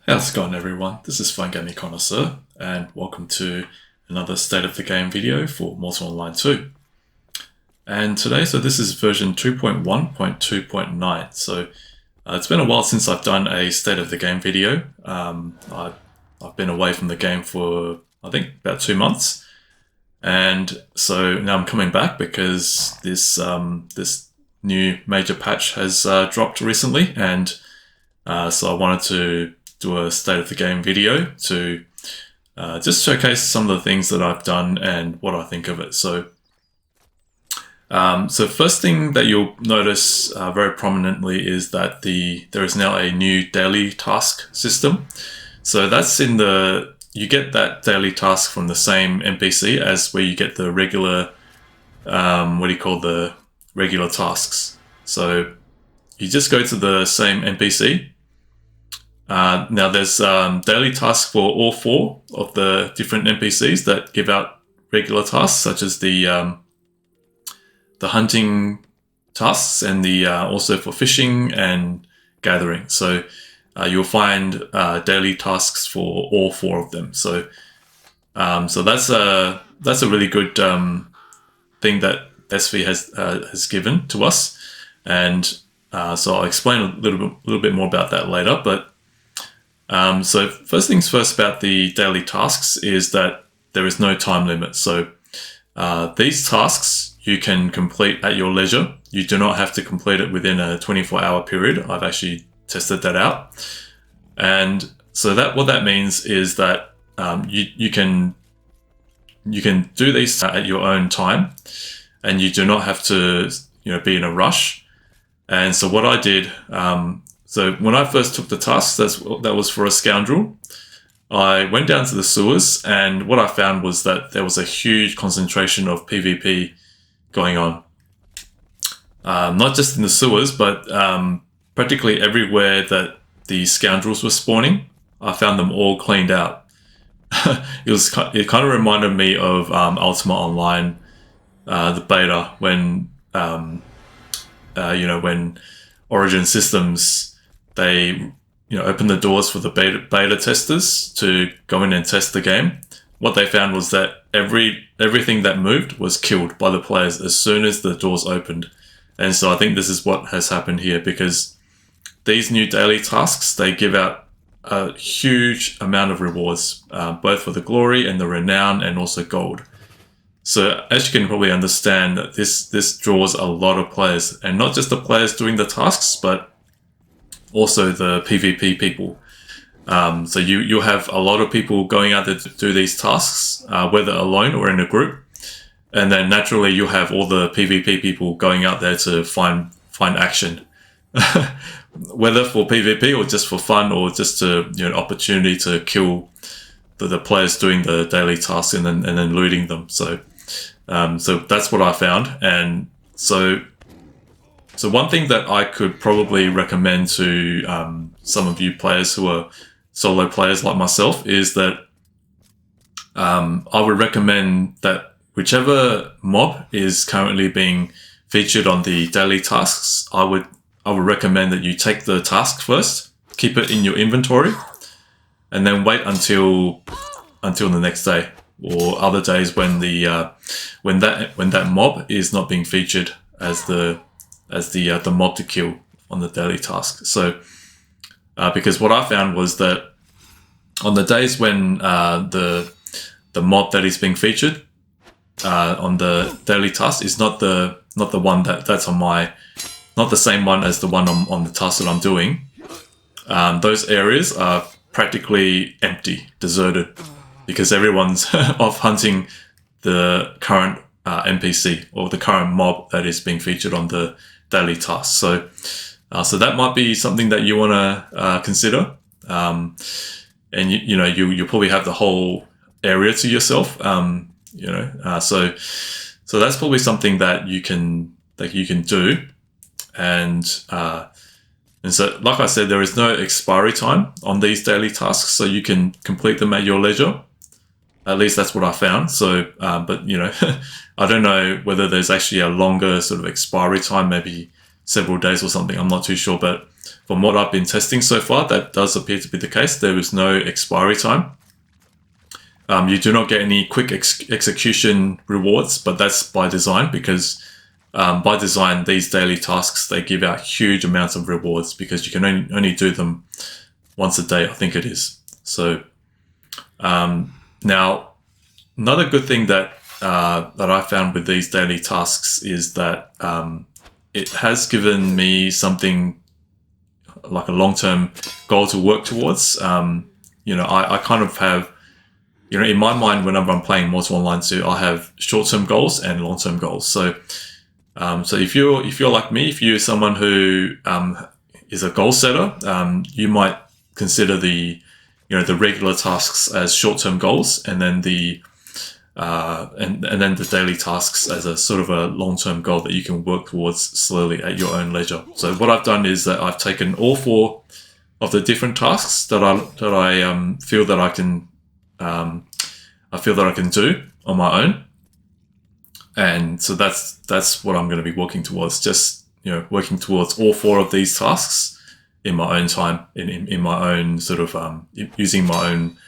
How's it going, everyone? This is Fun Gaming Connoisseur, and welcome to another State of the Game video for MO2 Online 2. And today, this is version 2.1.2.9. So it's been a while since I've done a State of the Game video. I've been away from the game for, I think, about 2 months. And so now I'm coming back because this new major patch has dropped recently, and so I wanted to do a state of the game video to just showcase some of the things that I've done and what I think of it. So first thing that you'll notice very prominently is that there is now a new daily task system. So that's you get that daily task from the same NPC as where you get the regular, the regular tasks. So you just go to the same NPC. Now there's daily tasks for all 4 of the different NPCs that give out regular tasks, such as the hunting tasks and the also for fishing and gathering. So you'll find daily tasks for all 4 of them. So that's a really good thing that SV has given to us, and so I'll explain a little bit more about that later. But so first things first about the daily tasks is that there is no time limit. So these tasks you can complete at your leisure. You do not have to complete it within a 24-hour period. I've actually tested that out. And so what that means is that you can do these at your own time, and you do not have to be in a rush. And so what I did, so when I first took the task, that was for a scoundrel, I went down to the sewers, and what I found was that there was a huge concentration of PvP going on. Not just in the sewers, but practically everywhere that the scoundrels were spawning, I found them all cleaned out. It kind of reminded me of Ultima Online, the beta, when when Origin Systems, they opened the doors for the beta testers to go in and test the game. What they found was that everything that moved was killed by the players as soon as the doors opened. And so I think this is what has happened here, because these new daily tasks, they give out a huge amount of rewards, both for the glory and the renown and also gold. So as you can probably understand, that this draws a lot of players, and not just the players doing the tasks, but also the PvP people. So you'll have a lot of people going out there to do these tasks, whether alone or in a group. And then naturally you'll have all the PvP people going out there to find action. Whether for PvP or just for fun, or just to opportunity to kill the players doing the daily tasks and then looting them. So that's what I found. And so one thing that I could probably recommend to some of you players who are solo players like myself is that I would recommend that whichever mob is currently being featured on the daily tasks, I would recommend that you take the task first, keep it in your inventory, and then wait until the next day or other days when that mob is not being featured as the mob to kill on the daily task. So because what I found was that on the days when the mob that is being featured on the daily task is not the one that's on not the same one as the one on the task that I'm doing, those areas are practically empty, deserted, because everyone's off hunting the current NPC or the current mob that is being featured on the daily task. So that might be something that you want to consider, and you'll probably have the whole area to yourself. So that's probably something that you can do, and so like I said, there is no expiry time on these daily tasks, so you can complete them at your leisure. At least that's what I found. So, but I don't know whether there's actually a longer sort of expiry time, maybe several days or something. I'm not too sure, but from what I've been testing so far, that does appear to be the case. There is no expiry time. You do not get any quick execution rewards, but that's by design, because by design, these daily tasks, they give out huge amounts of rewards because you can only do them once a day, I think it is. So now, another good thing that I found with these daily tasks is that it has given me something like a long-term goal to work towards. I kind of have, in my mind, whenever I'm playing MO2 Online 2, I have short-term goals and long-term goals. So if you're like me, if you're someone who is a goal setter, you might consider the regular tasks as short-term goals, and then the daily tasks as a sort of a long-term goal that you can work towards slowly at your own leisure. So what I've done is that I've taken all 4 of the different tasks that I feel that I can do on my own, and so that's what I'm going to be working towards. Just working towards all 4 of these tasks in my own time, in my own sort of using my own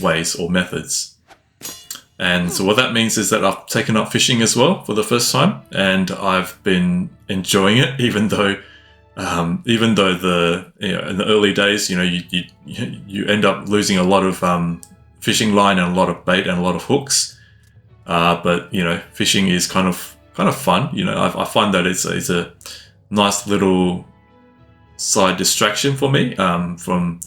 ways or methods. And so what that means is that I've taken up fishing as well for the first time, and I've been enjoying it, even though the in the early days, you end up losing a lot of fishing line and a lot of bait and a lot of hooks. But fishing is kind of fun. I find that it's a nice little side distraction for me from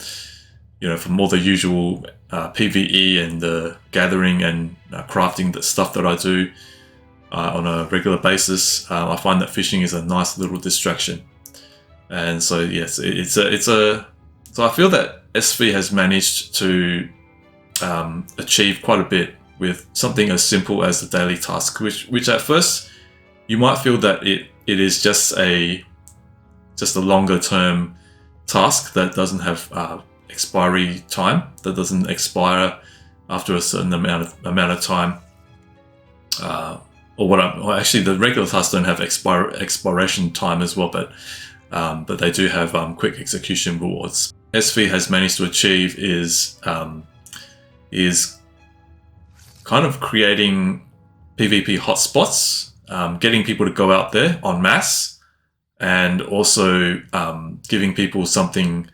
all the usual PvE and the gathering and crafting stuff that I do on a regular basis. I find that fishing is a nice little distraction, and so yes, so I feel that SV has managed to achieve quite a bit with something as simple as the daily task, which at first you might feel that it is just a longer term task that doesn't have expiry time, that doesn't expire after a certain amount of time. Actually, the regular tasks don't have expiration time as well, but they do have quick execution rewards. SV has managed to achieve is kind of creating PvP hotspots, getting people to go out there en masse, and also giving people something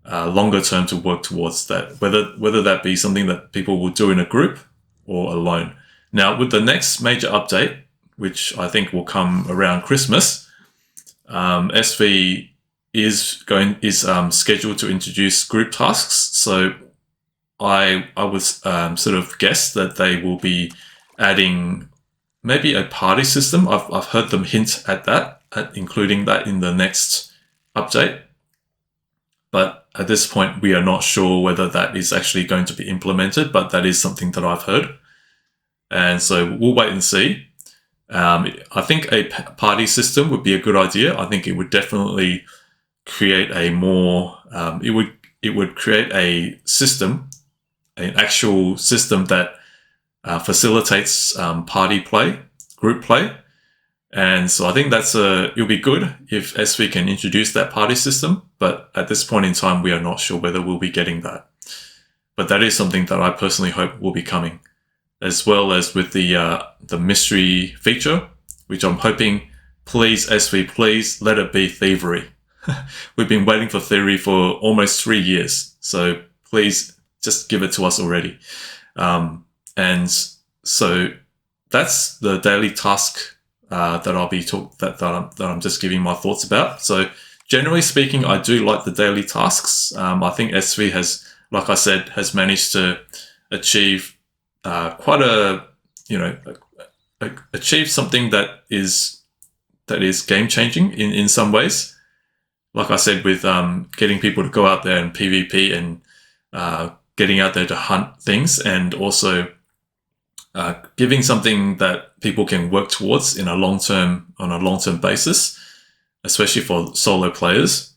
longer term to work towards, that whether that be something that people will do in a group or alone. Now, with the next major update, which I think will come around Christmas, SV is scheduled to introduce group tasks. So I would sort of guess that they will be adding maybe a party system. I've heard them hint at that, including that in the next update. But at this point, we are not sure whether that is actually going to be implemented, but that is something that I've heard. And so we'll wait and see. I think a party system would be a good idea. I think it would definitely create a more, it would create a system, an actual system that facilitates party play, group play. And so I think it'll be good if SV can introduce that party system, but at this point in time, we are not sure whether we'll be getting that. But that is something that I personally hope will be coming, as well as with the mystery feature, which I'm hoping, please SV, please let it be thievery. We've been waiting for thievery for almost 3 years, so please just give it to us already. And so that's the daily task that I'll be that I'm just giving my thoughts about. So generally speaking, I do like the daily tasks. I think SV has, like I said, has managed to achieve quite achieve something that is game changing in some ways. Like I said, with getting people to go out there and PvP and getting out there to hunt things, and also giving something that people can work towards on a long-term basis, especially for solo players.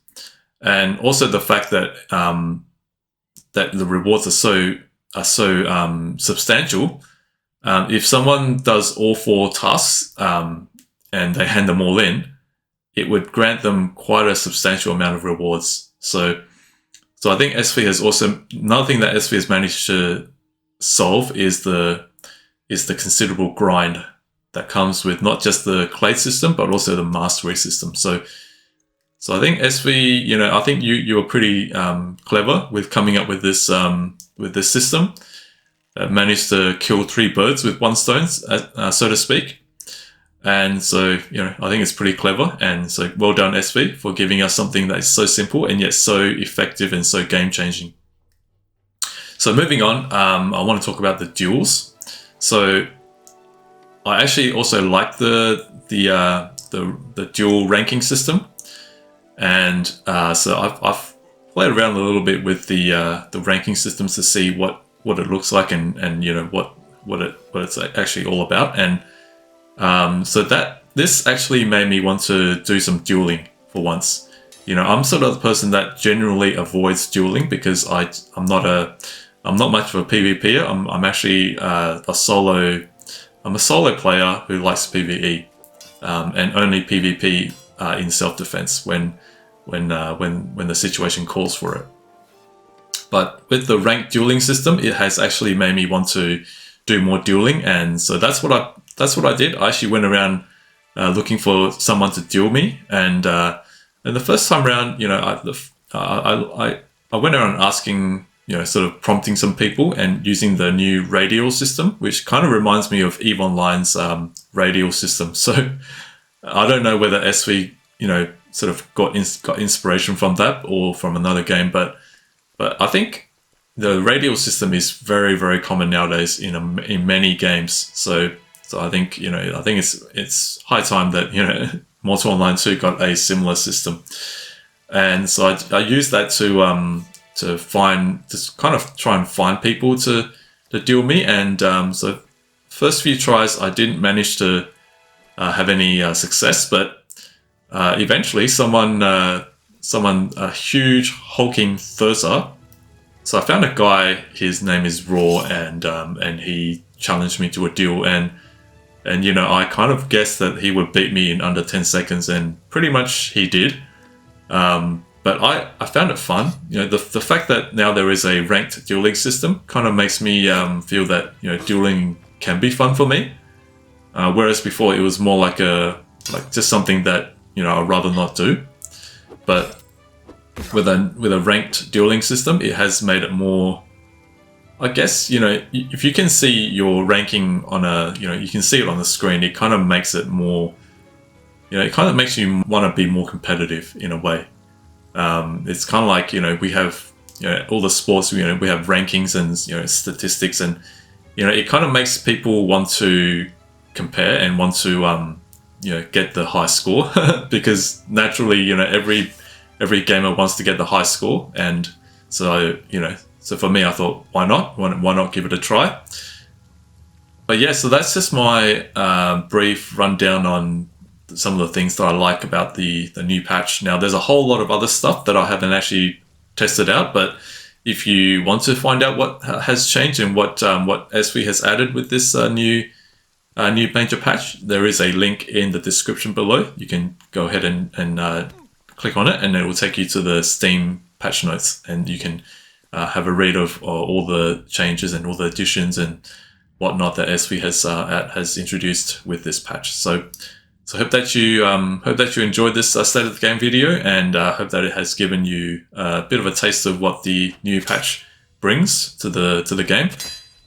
And also the fact that that the rewards are so substantial. If someone does all 4 tasks and they hand them all in, it would grant them quite a substantial amount of rewards. So I think SV has also, another thing that SV has managed to solve is the considerable grind that comes with not just the clade system, but also the mastery system. So I think SV, you know, I think you were pretty clever with coming up with this system. Managed to kill 3 birds with 1 stone, so to speak. And so, you know, I think it's pretty clever. And so well done, SV, for giving us something that is so simple and yet so effective and so game-changing. So moving on, I want to talk about the duels. So I actually also like the duel ranking system. And so I've played around a little bit with the ranking systems to see what it looks like and you know what it's actually all about. And so this actually made me want to do some dueling for once. You know, I'm sort of the person that generally avoids dueling because I'm not much of a PvPer. I'm actually a solo player who likes PvE and only PvP in self-defense when the situation calls for it. But with the ranked dueling system, it has actually made me want to do more dueling, and so that's what I did. I actually went around looking for someone to duel me, and the first time around, you know, I went around asking, you know, sort of prompting some people and using the new radial system, which kind of reminds me of EVE Online's radial system. So I don't know whether SV, you know, sort of got inspiration from that or from another game, but I think the radial system is very, very common nowadays in many games. So I think, you know, it's high time that, you know, MO2 Online 2 got a similar system. And so I used that to kind of try and find people to duel me. And so first few tries I didn't manage to have any success, but eventually someone, a huge hulking Thursa. So I found a guy, his name is Raw, and he challenged me to a duel, and you know, I kind of guessed that he would beat me in under 10 seconds, and pretty much he did. But I found it fun. You know, the fact that now there is a ranked dueling system kind of makes me feel that, you know, dueling can be fun for me. Whereas before it was more like just something that, you know, I'd rather not do. But with a ranked dueling system, it has made it more, I guess, you know, if you can see your ranking on you can see it on the screen, it kind of makes it more, you know, it kind of makes you want to be more competitive in a way. It's kind of like, you know, we have, you know, all the sports, you know, we have rankings and, you know, statistics, and, you know, it kind of makes people want to compare and want to, you know, get the high score because naturally, you know, every gamer wants to get the high score, and so, you know, so for me, I thought, why not? Why not give it a try? But yeah, so that's just my brief rundown on some of the things that I like about the new patch. Now, there's a whole lot of other stuff that I haven't actually tested out, but if you want to find out what has changed and what SV has added with this new major patch, there is a link in the description below. You can go ahead and click on it, and it will take you to the Steam patch notes, and you can have a read of all the changes and all the additions and whatnot that SV has introduced with this patch. So I hope that you enjoyed this state of the game video, and hope that it has given you a bit of a taste of what the new patch brings to the game.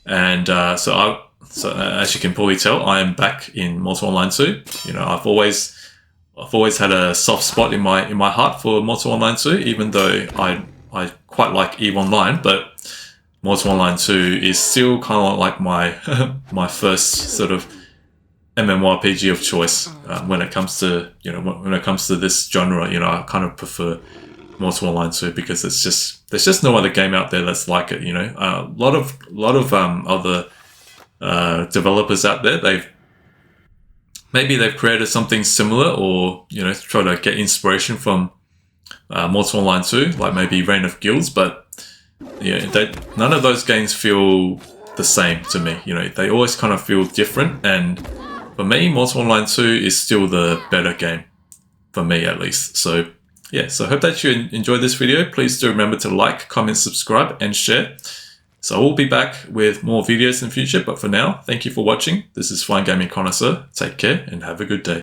And so as you can probably tell, I am back in MO2 Online 2. You know, I've always had a soft spot in my heart for MO2 Online 2, even though I quite like EVE Online, but MO2 Online 2 is still kind of like my first sort of MMORPG of choice when it comes to, you know, when it comes to this genre. You know, I kind of prefer MO2 Online 2 because there's just no other game out there that's like it. You know, a lot of other developers out there, they've created something similar, or, you know, try to get inspiration from MO2 Online 2, like maybe Reign of Guilds, but yeah, none of those games feel the same to me. You know, they always kind of feel different, and for me, MO2 Online 2 is still the better game. for me at least. So yeah, so I hope that you enjoyed this video. Please do remember to like, comment, subscribe, and share. So we'll be back with more videos in the future, but for now, thank you for watching. This is Flying Gaming Connoisseur. Take care and have a good day.